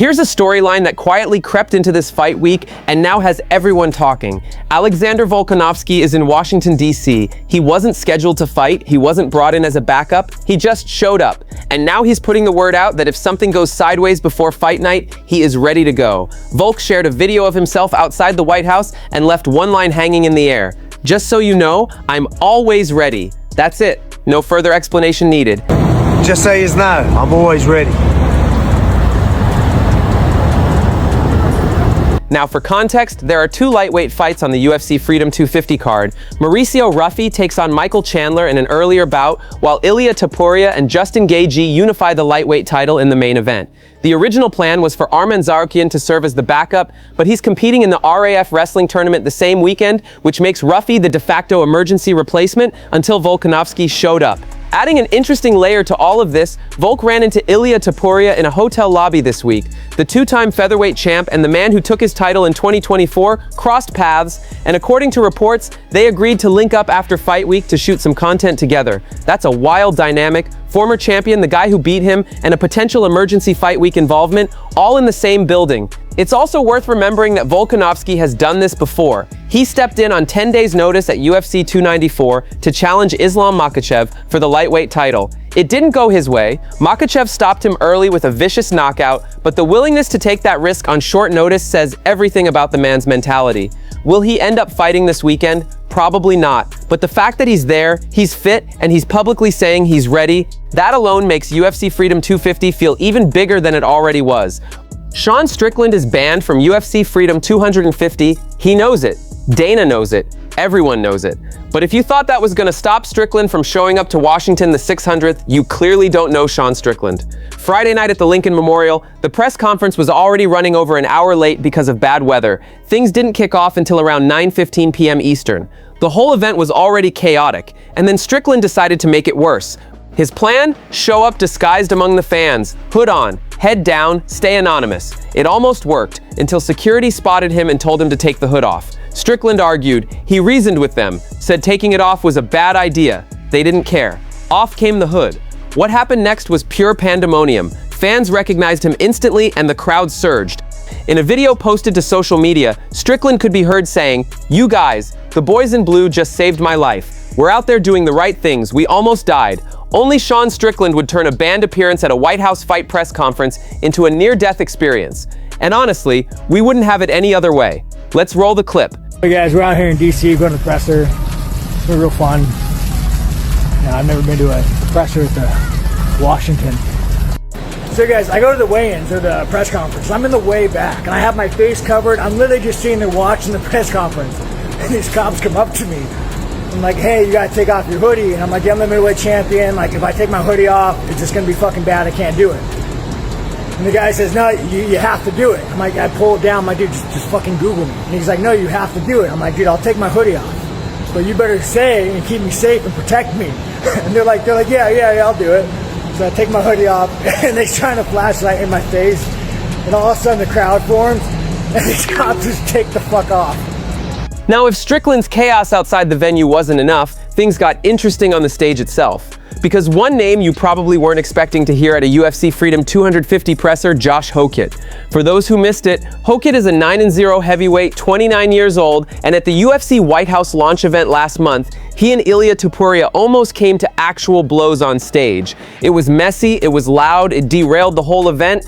Here's a storyline that quietly crept into this fight week and now has everyone talking. Alexander Volkanovski is in Washington, D.C. He wasn't scheduled to fight, he wasn't brought in as a backup, he just showed up. And now he's putting the word out that if something goes sideways before fight night, he is ready to go. Volk shared a video of himself outside the White House and left one line hanging in the air. "Just so you know, I'm always ready." That's it. No further explanation needed. Just so you know, I'm always ready. Now for context, there are two lightweight fights on the UFC Freedom 250 card. Mauricio Ruffi takes on Michael Chandler in an earlier bout, while Ilia Topuria and Justin Gaethje unify the lightweight title in the main event. The original plan was for Arman Tsarukyan to serve as the backup, but he's competing in the RAF wrestling tournament the same weekend, which makes Ruffi the de facto emergency replacement until Volkanovski showed up. Adding an interesting layer to all of this, Volk ran into Ilia Topuria in a hotel lobby this week. The two-time featherweight champ and the man who took his title in 2024 crossed paths, and according to reports, they agreed to link up after fight week to shoot some content together. That's a wild dynamic. Former champion, the guy who beat him, and a potential emergency fight week involvement, all in the same building. It's also worth remembering that Volkanovski has done this before. He stepped in on 10 days' notice at UFC 294 to challenge Islam Makhachev for the lightweight title. It didn't go his way. Makhachev stopped him early with a vicious knockout, but the willingness to take that risk on short notice says everything about the man's mentality. Will he end up fighting this weekend? Probably not. But the fact that he's there, he's fit, and he's publicly saying he's ready, that alone makes UFC Freedom 250 feel even bigger than it already was. Sean Strickland is banned from UFC Freedom 250. He knows it. Dana knows it. Everyone knows it. But if you thought that was going to stop Strickland from showing up to Washington the 600th, you clearly don't know Sean Strickland. Friday night at the Lincoln Memorial, the press conference was already running over an hour late because of bad weather. Things didn't kick off until around 9:15 p.m. Eastern. The whole event was already chaotic, and then Strickland decided to make it worse. His plan? Show up disguised among the fans, hood on, head down, stay anonymous. It almost worked, until security spotted him and told him to take the hood off. Strickland argued. He reasoned with them, said taking it off was a bad idea. They didn't care. Off came the hood. What happened next was pure pandemonium. Fans recognized him instantly and the crowd surged. In a video posted to social media, Strickland could be heard saying, "You guys, the boys in blue just saved my life. We're out there doing the right things. We almost died." Only Sean Strickland would turn a banned appearance at a White House fight press conference into a near-death experience. And honestly, we wouldn't have it any other way. Let's roll the clip. Hey guys, we're out here in DC going to the presser. It's been real fun. Now, I've never been to a presser at Washington. So guys, I go to the weigh-ins or the press conference. I'm in the way back and I have my face covered. I'm literally just sitting there watching the press conference. And these cops come up to me. I'm like, "Hey, you gotta take off your hoodie." And I'm like, "Yeah, I'm the middleweight champion. Like, if I take my hoodie off, it's just gonna be fucking bad. I can't do it." And the guy says, "No, you have to do it." I'm like, I pull it down. I'm like, "Dude, just fucking Google me." And he's like, "No, you have to do it." I'm like, "Dude, I'll take my hoodie off. But you better say and keep me safe and protect me." And they're like, yeah, I'll do it. So I take my hoodie off and they shine a flashlight in my face. And all of a sudden the crowd forms and these cops just take the fuck off. Now, if Strickland's chaos outside the venue wasn't enough, things got interesting on the stage itself. Because one name you probably weren't expecting to hear at a UFC Freedom 250 presser, Josh Hokit. For those who missed it, Hokit is a 9-0 heavyweight, 29 years old, and at the UFC White House launch event last month, he and Ilia Topuria almost came to actual blows on stage. It was messy, it was loud, it derailed the whole event.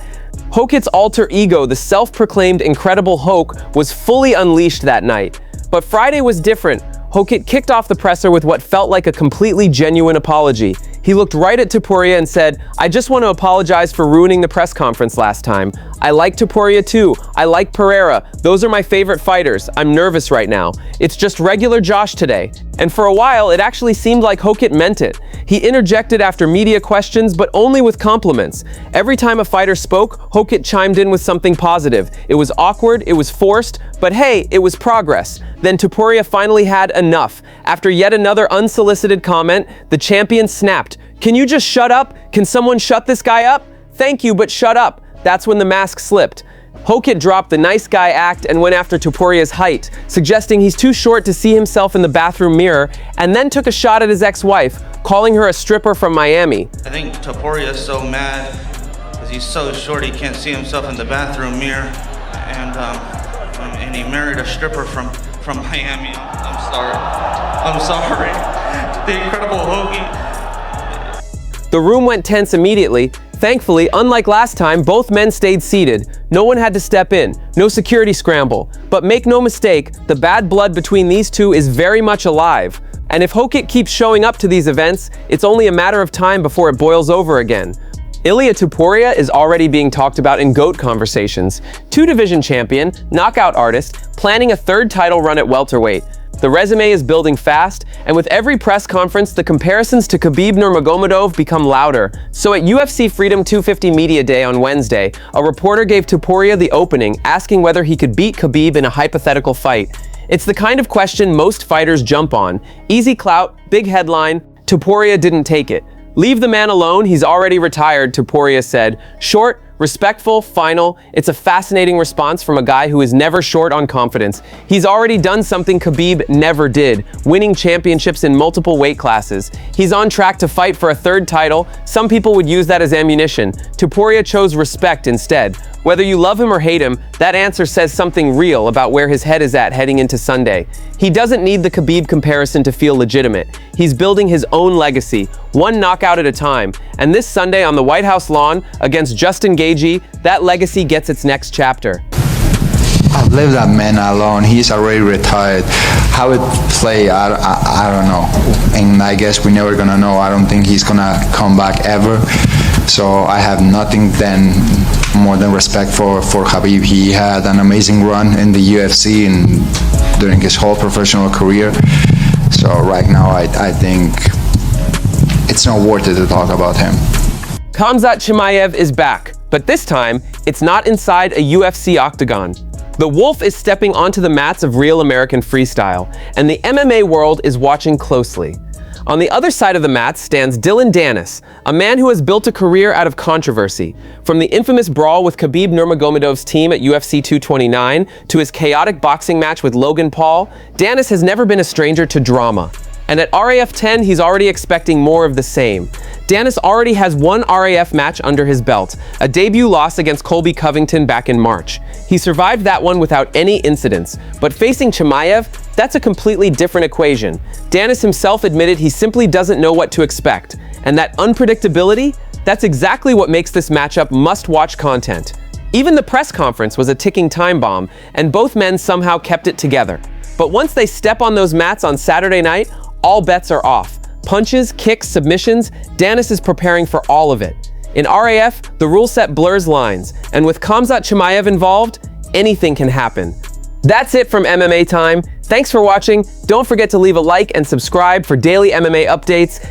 Hokit's alter ego, the self-proclaimed Incredible Hulk, was fully unleashed that night. But Friday was different. Hokit kicked off the presser with what felt like a completely genuine apology. He looked right at Topuria and said, "I just want to apologize for ruining the press conference last time. I like Topuria too. I like Pereira. Those are my favorite fighters. I'm nervous right now. It's just regular Josh today." And for a while, it actually seemed like Hokit meant it. He interjected after media questions, but only with compliments. Every time a fighter spoke, Hokit chimed in with something positive. It was awkward, it was forced, but hey, it was progress. Then Topuria finally had enough. After yet another unsolicited comment, the champion snapped. "Can you just shut up? Can someone shut this guy up? Thank you, but shut up." That's when the mask slipped. Hokit dropped the nice guy act and went after Topuria's height, suggesting he's too short to see himself in the bathroom mirror, and then took a shot at his ex-wife, calling her a stripper from Miami. I think Topuria is so mad because he's so short he can't see himself in the bathroom mirror, and he married a stripper from Miami. I'm sorry. The incredible Hokit. The room went tense immediately. Thankfully, unlike last time, both men stayed seated. No one had to step in, no security scramble. But make no mistake, the bad blood between these two is very much alive. And if Hokit keeps showing up to these events, it's only a matter of time before it boils over again. Ilia Topuria is already being talked about in GOAT conversations. Two-division champion, knockout artist, planning a third title run at welterweight. The resume is building fast, and with every press conference, the comparisons to Khabib Nurmagomedov become louder. So at UFC Freedom 250 Media Day on Wednesday, a reporter gave Topuria the opening, asking whether he could beat Khabib in a hypothetical fight. It's the kind of question most fighters jump on. Easy clout, big headline. Topuria didn't take it. Leave the man alone, he's already retired, Topuria said. Short, respectful, final. It's a fascinating response from a guy who is never short on confidence. He's already done something Khabib never did, winning championships in multiple weight classes. He's on track to fight for a third title. Some people would use that as ammunition. Topuria chose respect instead. Whether you love him or hate him, that answer says something real about where his head is at heading into Sunday. He doesn't need the Khabib comparison to feel legitimate. He's building his own legacy, one knockout at a time. And this Sunday on the White House lawn against Justin Gaethje, that legacy gets its next chapter. I've left that man alone. He's already retired. How it play, I don't know. And I guess we're never gonna know. I don't think he's gonna come back ever. So I have nothing more than respect for Khabib. He had an amazing run in the UFC and during his whole professional career. So right now I think it's not worth it to talk about him. CHIMAEV is back, but this time, it's not inside a UFC octagon. The Wolf is stepping onto the mats of real American freestyle, and the MMA world is watching closely. On the other side of the mat stands DANIS, a man who has built a career out of controversy. From the infamous brawl with Khabib Nurmagomedov's team at UFC 229 to his chaotic boxing match with Logan Paul, DANIS has never been a stranger to drama. And at RAF 10, he's already expecting more of the same. DANIS already has one RAF match under his belt, a debut loss against Colby Covington back in March. He survived that one without any incidents, but facing CHIMAEV, that's a completely different equation. DANIS himself admitted he simply doesn't know what to expect, and that unpredictability, that's exactly what makes this matchup must-watch content. Even the press conference was a ticking time bomb, and both men somehow kept it together. But once they step on those mats on Saturday night, all bets are off. Punches, kicks, submissions, DANIS is preparing for all of it. In RAF, the rule set blurs lines, and with CHIMAEV involved, anything can happen. That's it from MMA Time. Thanks for watching. Don't forget to leave a like and subscribe for daily MMA updates.